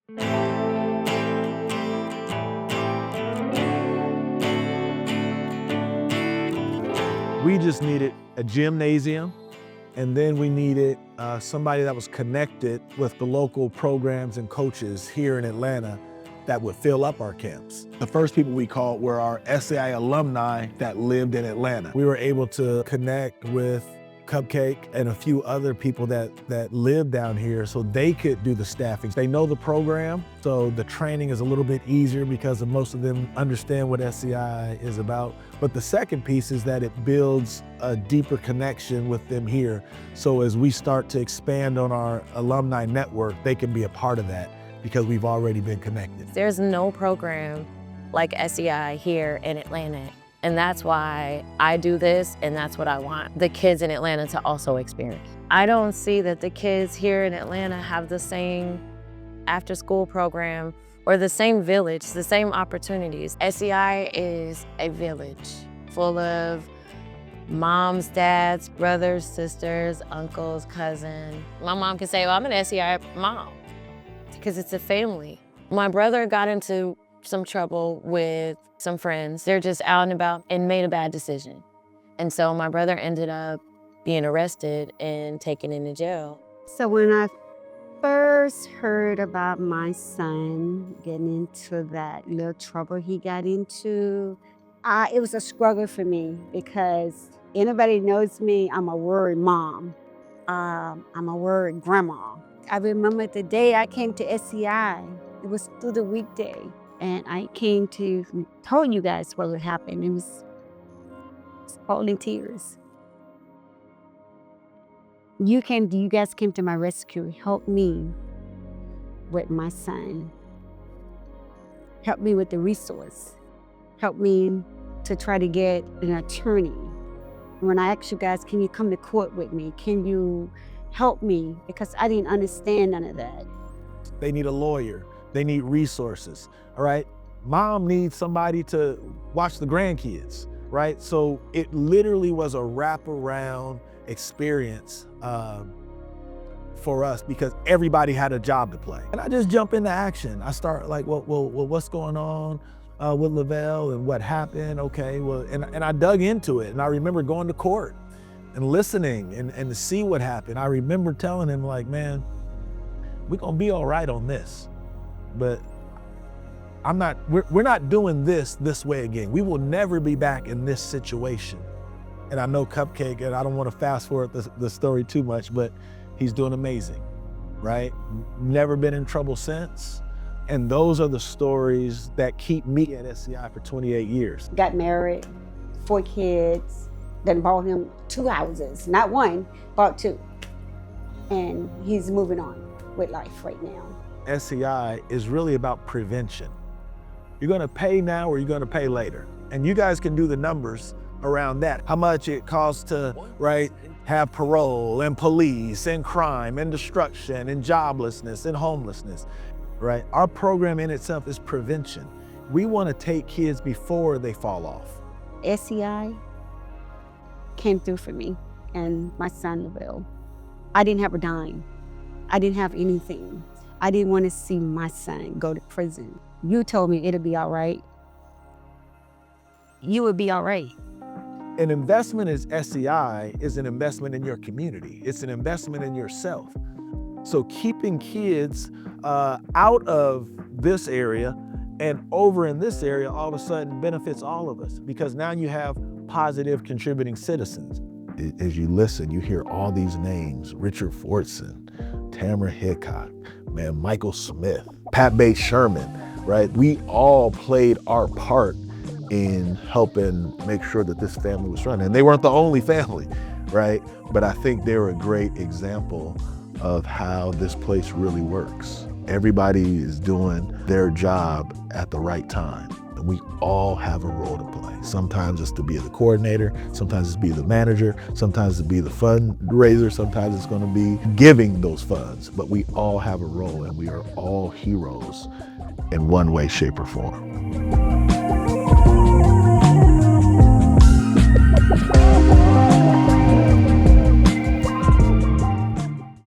We just needed a gymnasium, and then we needed somebody that was connected with the local programs and coaches here in Atlanta that would fill up our camps. The first people we called were our SEI alumni that lived in Atlanta. We were able to connect with Cupcake and a few other people that live down here so they could do the staffing. They know the program, so the training is a little bit easier because most of them understand what SEI is about. But the second piece is that it builds a deeper connection with them here. So as we start to expand on our alumni network, they can be a part of that because we've already been connected. There's no program like SEI here in Atlanta. And that's why I do this, and that's what I want the kids in Atlanta to also experience. I don't see that the kids here in Atlanta have the same after-school program or the same village, the same opportunities. SEI is a village full of moms, dads, brothers, sisters, uncles, cousins. My mom can say, well, I'm an SEI mom, because it's a family. My brother got into some trouble with some friends. They're just out and about and made a bad decision. And so my brother ended up being arrested and taken into jail. So when I first heard about my son getting into that little trouble he got into, it was a struggle for me because anybody knows me, I'm a worried mom. I'm a worried grandma. I remember the day I came to SEI, it was through the weekday. And I came to told you guys what would happen. It was holding tears. You guys came to my rescue, helped me with my son. Helped me with the resource. Helped me to try to get an attorney. When I asked you guys, can you come to court with me? Can you help me? Because I didn't understand none of that. They need a lawyer. They need resources, all right? Mom needs somebody to watch the grandkids, right? So it literally was a wraparound experience for us because everybody had a job to play. And I just jump into action. I start like, well, what's going on with Lavelle and what happened? Okay, well, and I dug into it. And I remember going to court and listening and to see what happened. I remember telling him like, man, we're gonna be all right on this. But we're not doing this way again. We will never be back in this situation. And I know Cupcake, and I don't want to fast forward the story too much, but he's doing amazing, right? Never been in trouble since. And those are the stories that keep me at SEI for 28 years. Got married, 4 kids, then bought him 2 houses, not one, bought 2. And he's moving on with life right now. SEI is really about prevention. You're gonna pay now or you're gonna pay later. And you guys can do the numbers around that. How much it costs to, right, have parole and police and crime and destruction and joblessness and homelessness, right? Our program in itself is prevention. We wanna take kids before they fall off. SEI came through for me and my son, Lavelle. I didn't have a dime. I didn't have anything. I didn't want to see my son go to prison. You told me it'll be all right. You would be all right. An investment as SEI is an investment in your community. It's an investment in yourself. So keeping kids out of this area and over in this area all of a sudden benefits all of us because now you have positive contributing citizens. As you listen, you hear all these names, Richard Fortson, Tamara Hickok, man, Michael Smith, Pat Bates Sherman, right? We all played our part in helping make sure that this family was running. And they weren't the only family, right? But I think they were a great example of how this place really works. Everybody is doing their job at the right time. And we all have a role to play. Sometimes it's to be the coordinator, sometimes it's to be the manager, sometimes it's to be the fundraiser, sometimes it's going to be giving those funds. But we all have a role and we are all heroes in one way, shape, or form.